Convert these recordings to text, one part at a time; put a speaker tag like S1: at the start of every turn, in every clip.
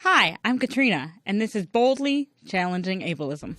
S1: Hi, I'm Katrina, and this is Boldly Challenging Ableism.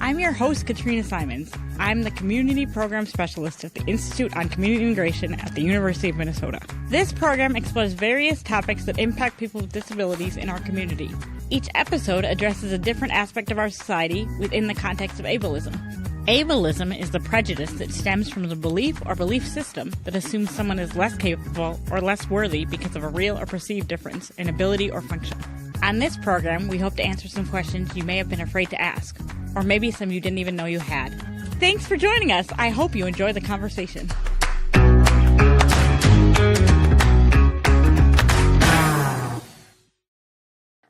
S1: I'm your host, Katrina Simons. I'm the Community Program Specialist at the Institute on Community Integration at the University of Minnesota. This program explores various topics that impact people with disabilities in our community. Each episode addresses a different aspect of our society within the context of ableism. Ableism is the prejudice that stems from the belief or belief system that assumes someone is less capable or less worthy because of a real or perceived difference in ability or function. On this program, we hope to answer some questions you may have been afraid to ask, or maybe some you didn't even know you had. Thanks for joining us. I hope you enjoy the conversation.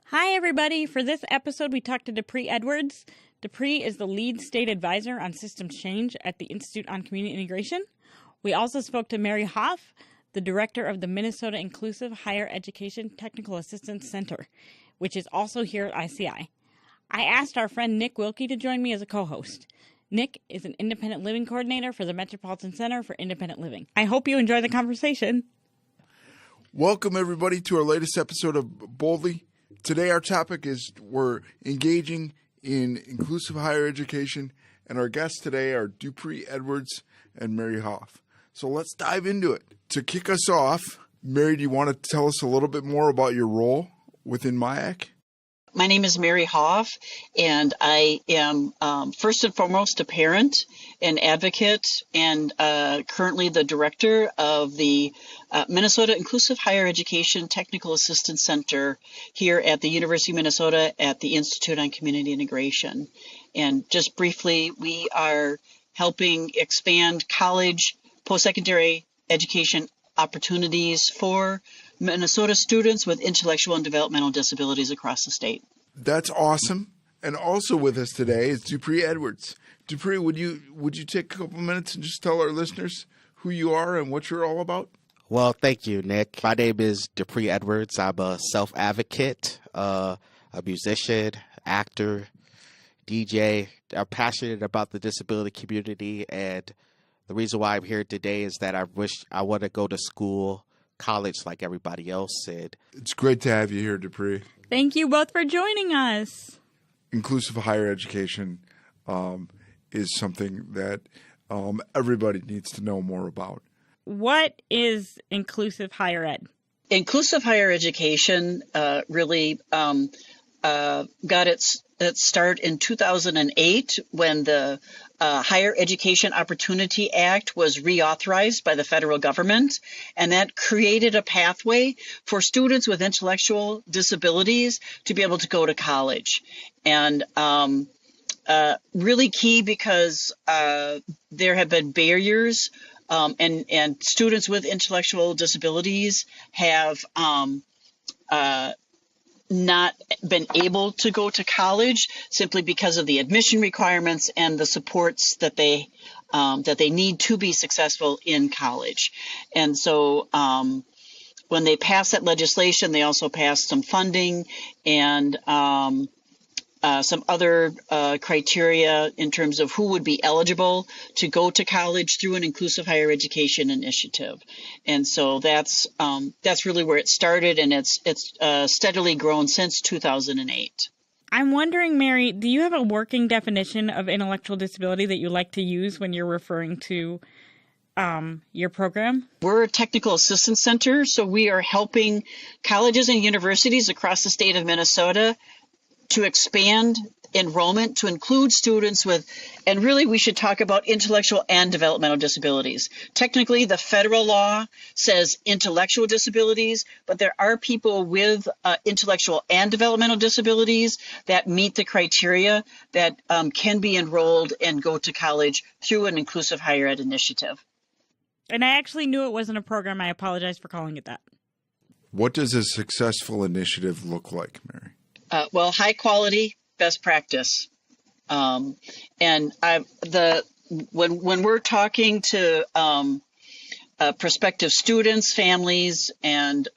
S1: Hi, everybody. For this episode, we talked to Dupree Edwards. Dupree is the lead state advisor on Systems Change at the Institute on Community Integration. We also spoke to Mary Hauff, the director of the Minnesota Inclusive Higher Education Technical Assistance Center, which is also here at ICI. I asked our friend Nick Wilke to join me as a co-host. Nick is an independent living coordinator for the Metropolitan Center for Independent Living. I hope you enjoy the conversation.
S2: Welcome, everybody, to our latest episode of Boldly. Today, our topic is we're engaging in inclusive higher education, and our guests today are Dupree Edwards and Mary Hauff. So let's dive into it. To kick us off, Mary, do you want to tell us a little bit more about your role within MIAC?
S3: My name is Mary Hauff, and I am first and foremost a parent, an advocate, and currently the director of the Minnesota Inclusive Higher Education Technical Assistance Center here at the University of Minnesota at the Institute on Community Integration. And just briefly, we are helping expand college, post-secondary education opportunities for Minnesota students with intellectual and developmental disabilities across the state.
S2: That's awesome. And also with us today is Dupree Edwards. Dupree, would you take a couple minutes and just tell our listeners who you are and what you're all about?
S4: Well, thank you, Nick. My name is Dupree Edwards. I'm a self-advocate, a musician, actor, DJ. I'm passionate about the disability community, and the reason why I'm here today is that I want to go to school, college like everybody else. And
S2: it's great to have you here, Dupree.
S1: Thank you both for joining us.
S2: Inclusive higher education is something that everybody needs to know more about.
S1: What is inclusive higher ed?
S3: Inclusive higher education really got its start in 2008 when the Higher Education Opportunity Act was reauthorized by the federal government, and that created a pathway for students with intellectual disabilities to be able to go to college. And really key because there have been barriers, and students with intellectual disabilities have not been able to go to college simply because of the admission requirements and the supports that they need to be successful in college. And so when they passed that legislation, they also passed some funding and some other criteria in terms of who would be eligible to go to college through an inclusive higher education initiative. And so that's really where it started, and it's steadily grown since 2008.
S1: I'm wondering, Mary, do you have a working definition of intellectual disability that you like to use when you're referring to your program?
S3: We're a technical assistance center, so we are helping colleges and universities across the state of Minnesota to expand enrollment to include students with, and really we should talk about intellectual and developmental disabilities. Technically, the federal law says intellectual disabilities, but there are people with intellectual and developmental disabilities that meet the criteria that can be enrolled and go to college through an inclusive higher ed initiative.
S1: And I actually knew it wasn't a program. I apologize for calling it that.
S2: What does a successful initiative look like, Mary?
S3: Well, high quality, best practice. And when we're talking to prospective students, families, and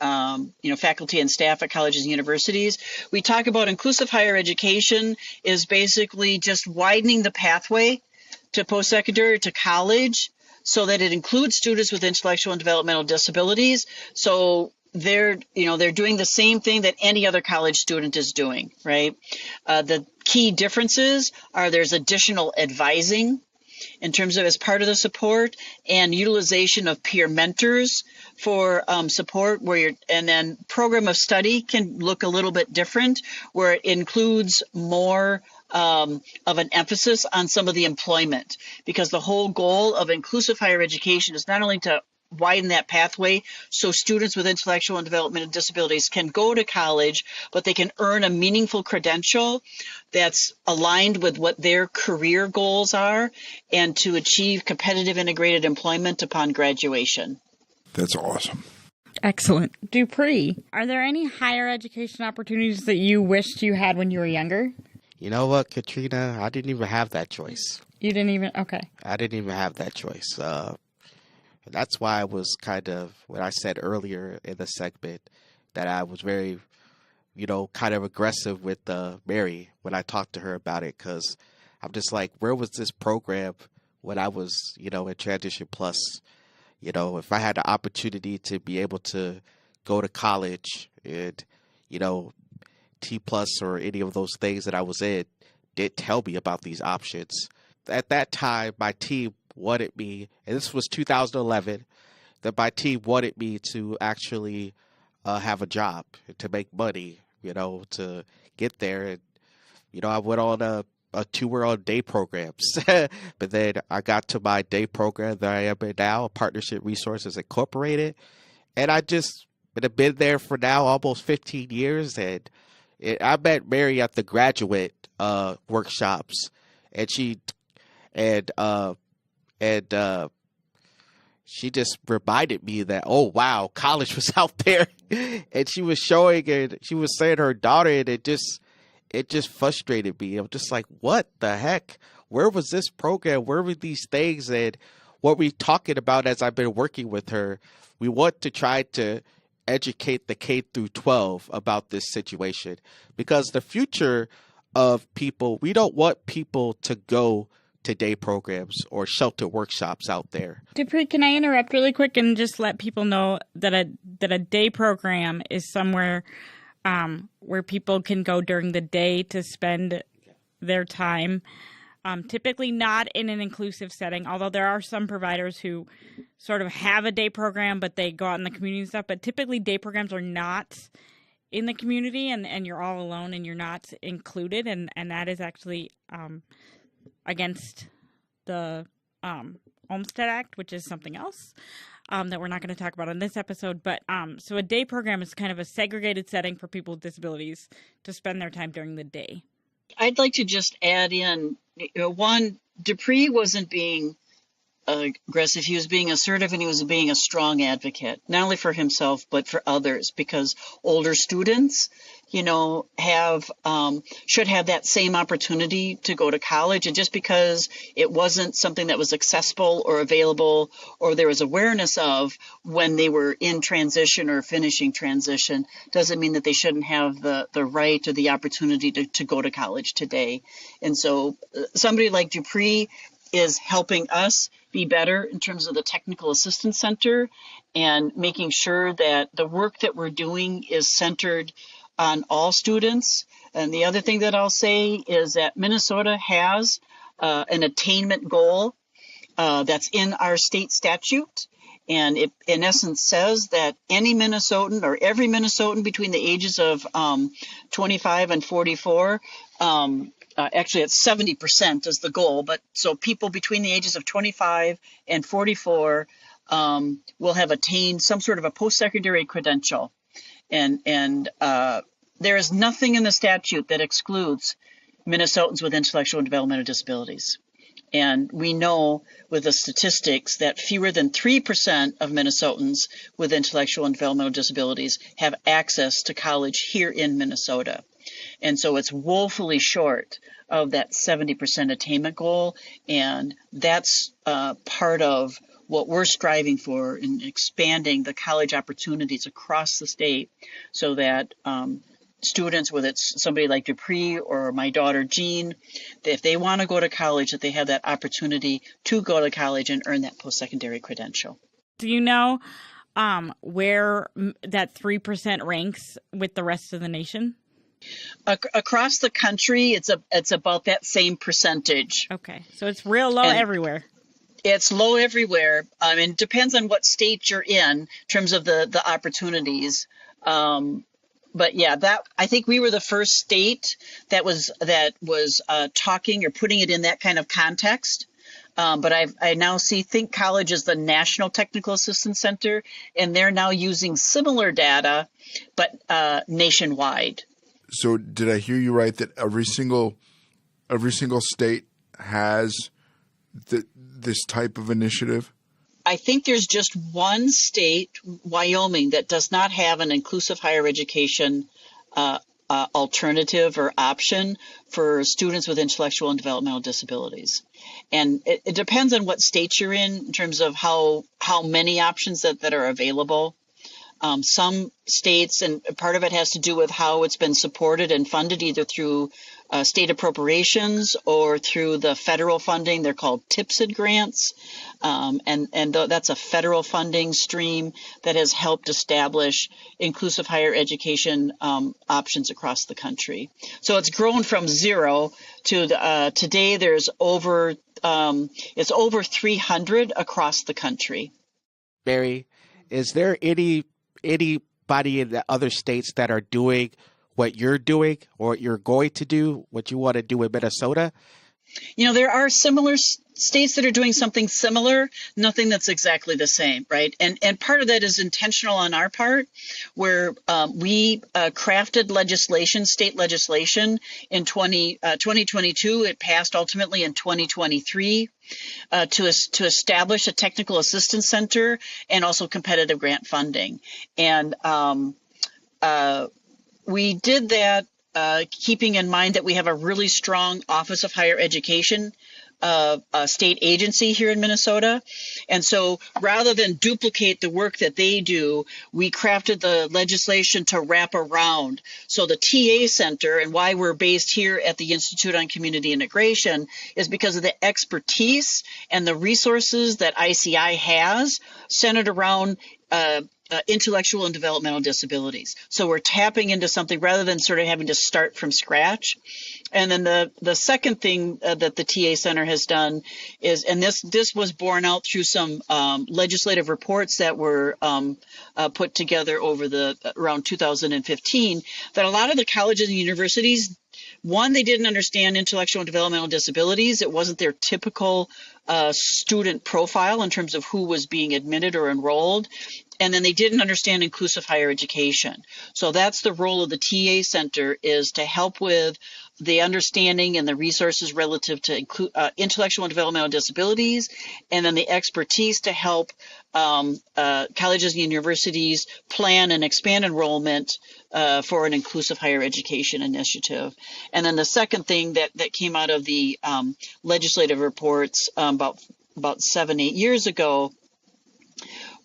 S3: faculty and staff at colleges and universities, we talk about inclusive higher education is basically just widening the pathway to post-secondary, to college, so that it includes students with intellectual and developmental disabilities. So they're doing the same thing that any other college student is doing, right? The key differences are there's additional advising in terms of as part of the support, and utilization of peer mentors for support, and then program of study can look a little bit different, where it includes more of an emphasis on some of the employment, because the whole goal of inclusive higher education is not only to widen that pathway so students with intellectual and developmental disabilities can go to college, but they can earn a meaningful credential that's aligned with what their career goals are, and to achieve competitive integrated employment upon graduation.
S2: That's awesome.
S1: Excellent. Dupree, are there any higher education opportunities that you wished you had when you were younger?
S4: You know what, Katrina? I didn't even have that choice.
S1: You didn't even? Okay.
S4: I didn't even have that choice. That's why I was kind of, when I said earlier in the segment that I was very, kind of aggressive with Mary when I talked to her about it, because I'm just like, where was this program when I was, in Transition Plus? If I had the opportunity to be able to go to college and, T Plus or any of those things that I was in did tell me about these options. At that time, my team wanted me, and this was 2011, that my team wanted me to actually have a job, to make money, to get there. And, I went on a tour on day programs. But then I got to my day program that I am in now, Partnership Resources Incorporated. And I just have been there for now almost 15 years. And I met Mary at the graduate workshops, and she just reminded me that, oh, wow, college was out there. And she was showing, and she was saying her daughter, and it just frustrated me. I'm just like, what the heck? Where was this program? Where were these things? And what we talking about as I've been working with her, we want to try to educate the K through 12 about this situation, because the future of people, we don't want people to go to day programs or shelter workshops out there.
S1: Dupree, can I interrupt really quick and just let people know that a day program is somewhere where people can go during the day to spend their time. Typically not in an inclusive setting, although there are some providers who sort of have a day program, but they go out in the community and stuff. But typically day programs are not in the community, and you're all alone and you're not included. And that is actually against the Olmstead Act, which is something else that we're not going to talk about in this episode. But so a day program is kind of a segregated setting for people with disabilities to spend their time during the day.
S3: I'd like to just add in, one, Dupree wasn't being aggressive. He was being assertive, and he was being a strong advocate, not only for himself, but for others, because older students, should have that same opportunity to go to college. And just because it wasn't something that was accessible or available, or there was awareness of when they were in transition or finishing transition, doesn't mean that they shouldn't have the right or the opportunity to go to college today. And so somebody like Dupree is helping us be better in terms of the Technical Assistance Center, and making sure that the work that we're doing is centered on all students. And the other thing that I'll say is that Minnesota has an attainment goal that's in our state statute. And it, in essence, says that any Minnesotan, or every Minnesotan between the ages of 25 and 44, actually it's 70% is the goal, but so people between the ages of 25 and 44 will have attained some sort of a post-secondary credential. And there is nothing in the statute that excludes Minnesotans with intellectual and developmental disabilities. And we know with the statistics that fewer than 3% of Minnesotans with intellectual and developmental disabilities have access to college here in Minnesota. And so it's woefully short of that 70% attainment goal. And that's part of what we're striving for in expanding the college opportunities across the state, so that students, whether it's somebody like Dupree or my daughter Jean, that if they want to go to college, that they have that opportunity to go to college and earn that post-secondary credential.
S1: Do you know where that 3% ranks with the rest of the nation?
S3: Across the country, it's about that same percentage.
S1: Okay, so it's real low everywhere.
S3: It's low everywhere. It depends on what state you're in terms of the opportunities. But yeah, that I think we were the first state that was talking or putting it in that kind of context. But I now think College is the National Technical Assistance Center, and they're now using similar data, but nationwide.
S2: So did I hear you right that every single state has this type of initiative?
S3: I think there's just one state, Wyoming, that does not have an inclusive higher education alternative or option for students with intellectual and developmental disabilities. And it depends on what state you're in terms of how many options that are available. Some states, and part of it has to do with how it's been supported and funded, either through state appropriations or through the federal funding. They're called TIPSID grants, and that's a federal funding stream that has helped establish inclusive higher education options across the country. So it's grown from zero to today. There's over 300 across the country.
S4: Mary, is there anybody in the other states that are doing what you're doing or you're going to do, what you want to do in Minnesota?
S3: There are similar states that are doing something similar, nothing that's exactly the same, right? And part of that is intentional on our part, where we crafted state legislation in 2022. It passed ultimately in 2023 to establish a technical assistance center and also competitive grant funding. And we did that keeping in mind that we have a really strong Office of Higher Education state agency here in Minnesota. And so rather than duplicate the work that they do, we crafted the legislation to wrap around. So the TA Center, and why we're based here at the Institute on Community Integration, is because of the expertise and the resources that ICI has centered around intellectual and developmental disabilities. So we're tapping into something rather than sort of having to start from scratch. And then the second thing that the TA Center has done is, and this was borne out through some legislative reports that were put together over around 2015, that a lot of the colleges and universities, one, they didn't understand intellectual and developmental disabilities. It wasn't their typical student profile in terms of who was being admitted or enrolled. And then they didn't understand inclusive higher education. So that's the role of the TA Center, is to help with the understanding and the resources relative to intellectual and developmental disabilities, and then the expertise to help colleges and universities plan and expand enrollment for an inclusive higher education initiative. And then the second thing that came out of the legislative reports about 7-8 years ago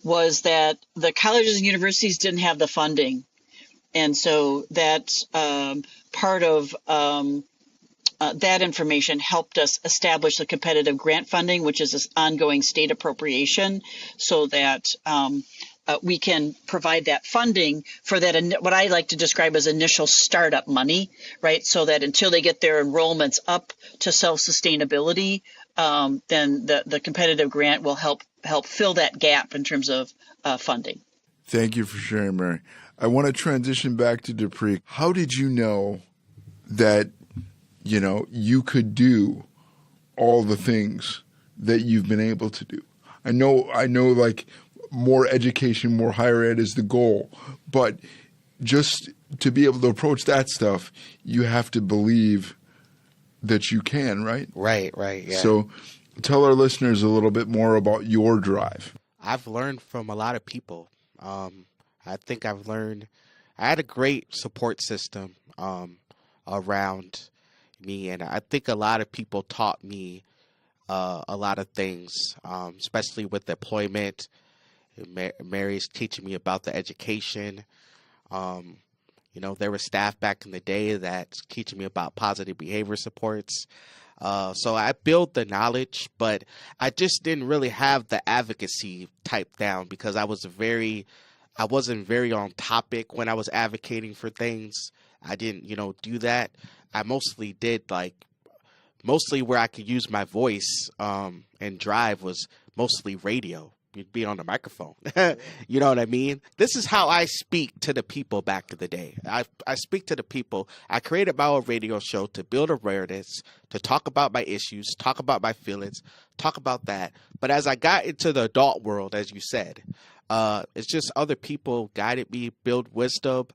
S3: was that the colleges and universities didn't have the funding. And so that's part of that information helped us establish the competitive grant funding, which is this ongoing state appropriation, so that we can provide that funding for that, what I like to describe as initial startup money, right? So that until they get their enrollments up to self-sustainability, then the competitive grant will help fill that gap in terms of funding.
S2: Thank you for sharing, Mary. I want to transition back to Dupree. How did you know that, you could do all the things that you've been able to do? I know like more education, more higher ed is the goal, but just to be able to approach that stuff, you have to believe that you can, right? Right,
S4: yeah.
S2: So tell our listeners a little bit more about your drive.
S4: I've learned from a lot of people. I think I had a great support system around me, and I think a lot of people taught me a lot of things, especially with deployment. Mary's teaching me about the education. There was staff back in the day that's teaching me about positive behavior supports. So I built the knowledge, but I just didn't really have the advocacy type down because I wasn't very on topic when I was advocating for things. I didn't, do that. I mostly did mostly where I could use my voice and drive was mostly radio. You'd be on the microphone. You know what I mean? This is how I speak to the people back in the day. I speak to the people. I created my own radio show to build awareness, to talk about my issues, talk about my feelings, talk about that. But as I got into the adult world, as you said, it's just other people guided me, build wisdom,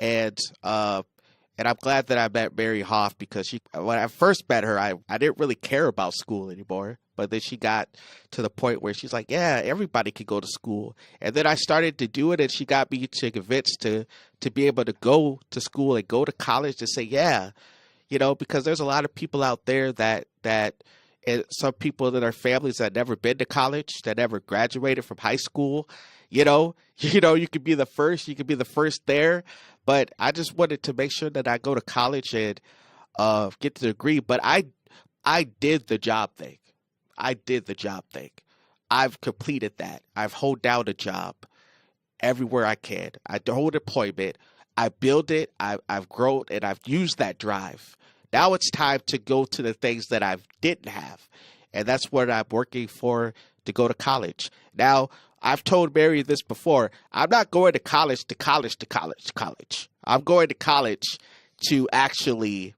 S4: and I'm glad that I met Mary Hauff because when I first met her, I didn't really care about school anymore. But then she got to the point where she's like, yeah, everybody could go to school. And then I started to do it, and she got me to convinced to be able to go to school and go to college to say, yeah, because there's a lot of people out there that and some people that are families that never been to college, that never graduated from high school. You could be the first there. But I just wanted to make sure that I go to college and get the degree. But I did the job thing. I've completed that. I've held down a job everywhere I can. I hold employment. I build it. I've grown, and I've used that drive. Now it's time to go to the things that I didn't have. And that's what I'm working for, to go to college. Now, I've told Mary this before. I'm not going to college. I'm going to college to actually,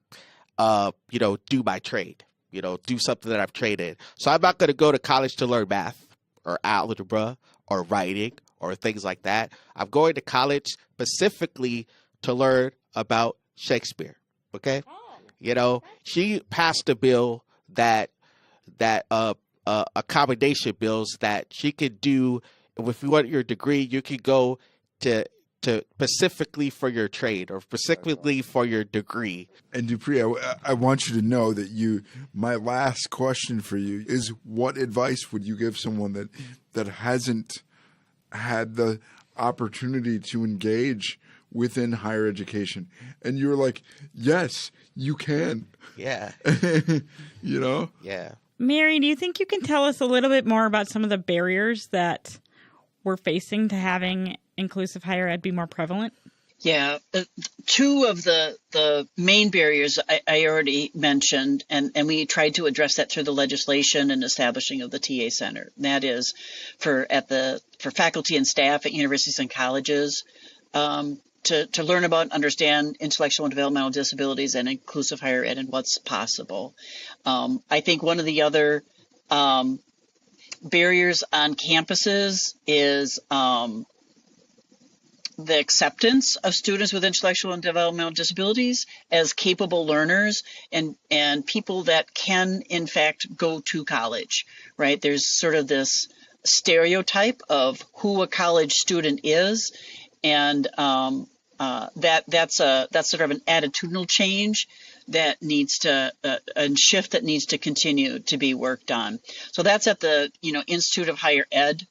S4: do my trade. Do something that I've trained in. So I'm not going to go to college to learn math or algebra or writing or things like that. I'm going to college specifically to learn about Shakespeare. Okay? She passed a bill that accommodation bills that she could do. If you want your degree, you could go to specifically for your trade or specifically for your degree.
S2: And Dupree, I want you to know that my last question for you is, what advice would you give someone that hasn't had the opportunity to engage within higher education? And you're like, yes, you can.
S4: Yeah.
S2: Yeah.
S1: Mary, do you think you can tell us a little bit more about some of the barriers that we're facing to having inclusive higher ed be more prevalent?
S3: Yeah, two of the main barriers I already mentioned, and we tried to address that through the legislation and establishing of the TA Center. That is for faculty and staff at universities and colleges to learn about and understand intellectual and developmental disabilities and inclusive higher ed and what's possible. I think one of the other barriers on campuses is the acceptance of students with intellectual and developmental disabilities as capable learners and people that can, in fact, go to college, right? There's sort of this stereotype of who a college student is, and that's sort of an attitudinal change that needs to and shift that needs to continue to be worked on. So that's at the Institute of Higher Ed.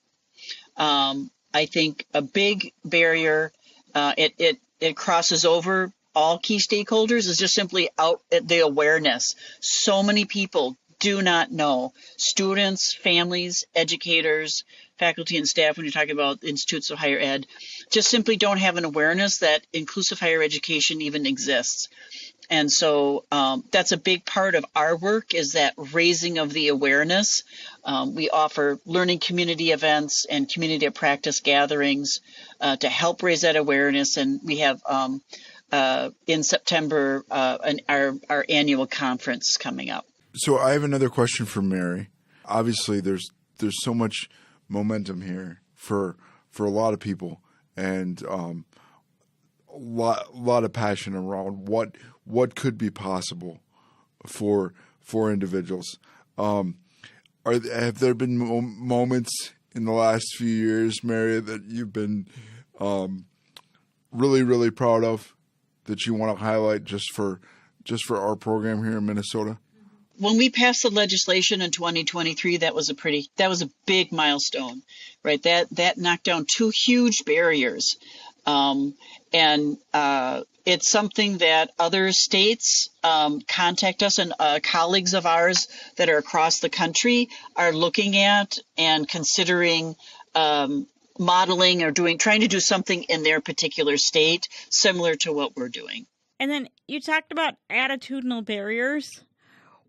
S3: I think a big barrier, it crosses over all key stakeholders, is just simply the awareness. So many people do not know. Students, families, educators, faculty and staff, when you're talking about institutes of higher ed, just simply don't have an awareness that inclusive higher education even exists. And so that's a big part of our work, is that raising of the awareness. We offer learning community events and community of practice gatherings to help raise that awareness. And we have in September our annual conference coming up.
S2: So I have another question for Mary. Obviously, there's so much momentum here for a lot of people, and a lot of passion around what could be possible for individuals. Have there been moments in the last few years, Mary, that you've been really, really proud of, that you want to highlight just for our program here in Minnesota?
S3: When we passed the legislation in 2023, that was a big milestone, right? That knocked down two huge barriers And it's something that other states contact us, and colleagues of ours that are across the country are looking at and considering modeling or trying to do something in their particular state similar to what we're doing.
S1: And then you talked about attitudinal barriers.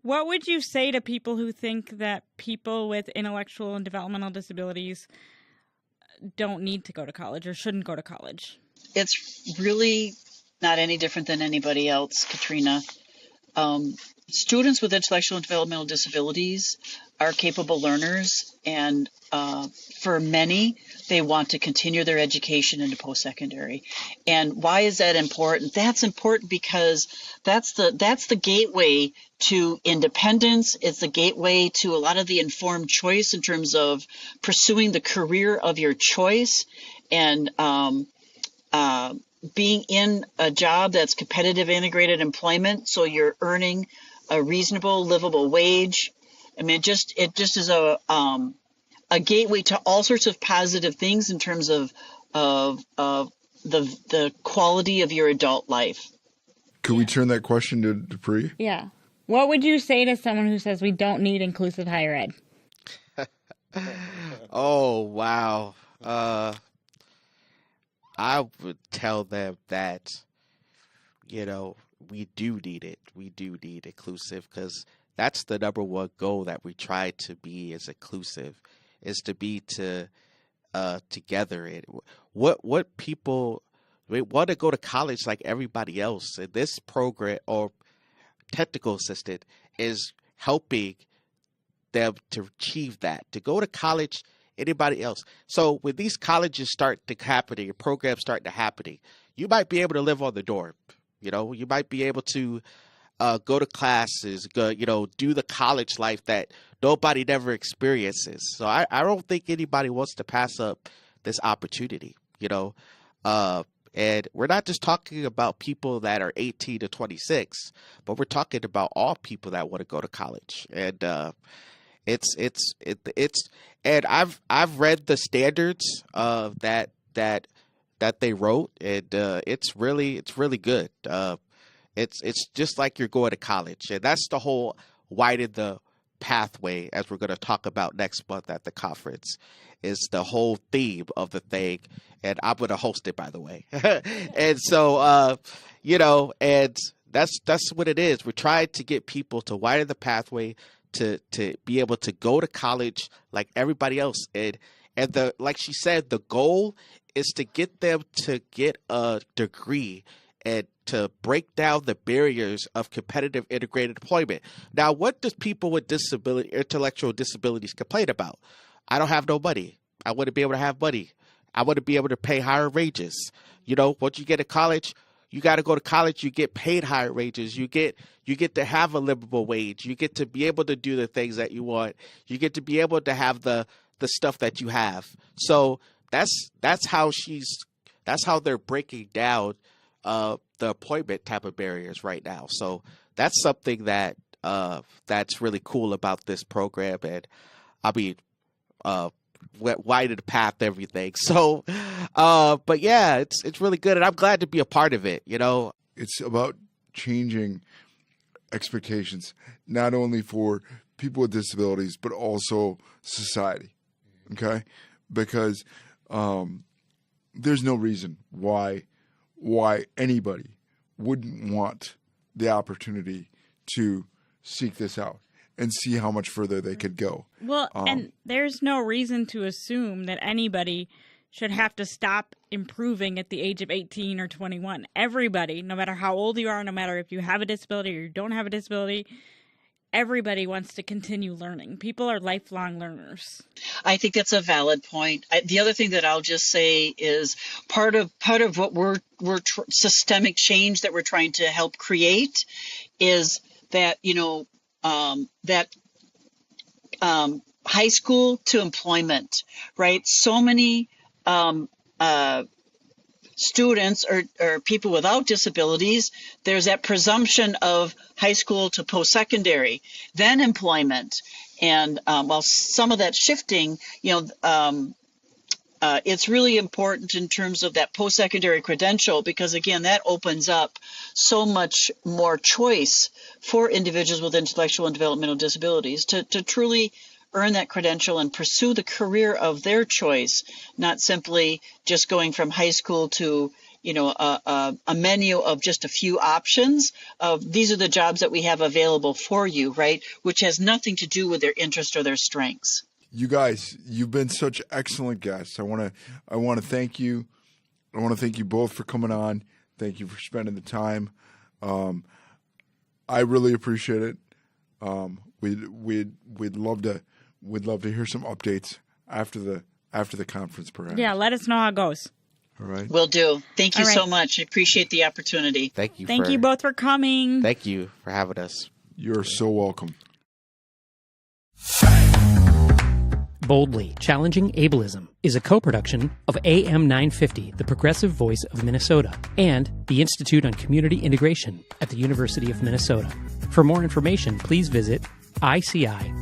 S1: What would you say to people who think that people with intellectual and developmental disabilities don't need to go to college or shouldn't go to college?
S3: It's really not any different than anybody else, Katrina. Students with intellectual and developmental disabilities are capable learners, and for many, they want to continue their education into post-secondary. And why is that important? That's important because that's the gateway to independence. It's the gateway to a lot of the informed choice in terms of pursuing the career of your choice, and being in a job that's competitive integrated employment, so you're earning a reasonable, livable wage. I mean, it just is a gateway to all sorts of positive things in terms of the quality of your adult life.
S2: Could we turn that question to Dupree?
S1: Yeah. What would you say to someone who says we don't need inclusive higher ed?
S4: Oh, wow. I would tell them that, we do need it. We do need inclusive, because that's the number one goal that we try to be is inclusive, is to be together. And what people want to go to college like everybody else, and this program or technical assistant is helping them to achieve that, to go to college. Anybody else. So when these colleges start to happening, programs start to happening, you might be able to live on the dorm. You might be able to go to classes, do the college life that nobody never experiences. So I don't think anybody wants to pass up this opportunity, and we're not just talking about people that are 18 to 26, but we're talking about all people that want to go to college. And it's and I've read the standards that they wrote, and it's really good. It's just like you're going to college, and that's the whole widen the pathway, as we're going to talk about next month at the conference, is the whole theme of the thing. And I'm going to host it, by the way. And so, and that's what it is. We're trying to get people to widen the pathway to be able to go to college like everybody else. And like she said, the goal is to get them to get a degree and to break down the barriers of competitive integrated employment. Now, what does people with intellectual disabilities complain about? I don't have no money. I want to be able to have money. I want to be able to pay higher wages. Once you get to college, you got to go to college. You get paid higher wages. You get to have a livable wage. You get to be able to do the things that you want. You get to be able to have the stuff that you have. So that's how they're breaking down the employment type of barriers right now. So that's something that's really cool about this program. And I mean, widen the path, everything. So, but yeah, it's really good, and I'm glad to be a part of it.
S2: It's about changing expectations, not only for people with disabilities, but also society. Okay, because there's no reason why anybody wouldn't want the opportunity to seek this out and see how much further they could go.
S1: Well, and there's no reason to assume that anybody should have to stop improving at the age of 18 or 21. Everybody, no matter how old you are, no matter if you have a disability or you don't have a disability, everybody wants to continue learning. People are lifelong learners.
S3: I think that's a valid point. The other thing that I'll just say is part of what we're systemic change that we're trying to help create is that high school to employment, right? So many students or people without disabilities, there's that presumption of high school to post-secondary, then employment. And while some of that's shifting, it's really important in terms of that post-secondary credential, because again, that opens up so much more choice for individuals with intellectual and developmental disabilities to truly earn that credential and pursue the career of their choice, not simply just going from high school to a menu of just a few options of these are the jobs that we have available for you, right? Which has nothing to do with their interest or their strengths.
S2: You guys, you've been such excellent guests. I want to thank you. I want to thank you both for coming on. Thank you for spending the time. I really appreciate it. We'd love to hear some updates after the conference, perhaps.
S1: Yeah, let us know how it goes.
S2: All right.
S3: Will do. Thank you
S1: All right.
S3: so much. I appreciate the opportunity.
S4: Thank you.
S1: Thank you both for coming.
S4: Thank you for having us.
S2: You're so welcome.
S5: Boldly Challenging Ableism is a co-production of AM 950, the progressive voice of Minnesota, and the Institute on Community Integration at the University of Minnesota. For more information, please visit ici.umn.edu.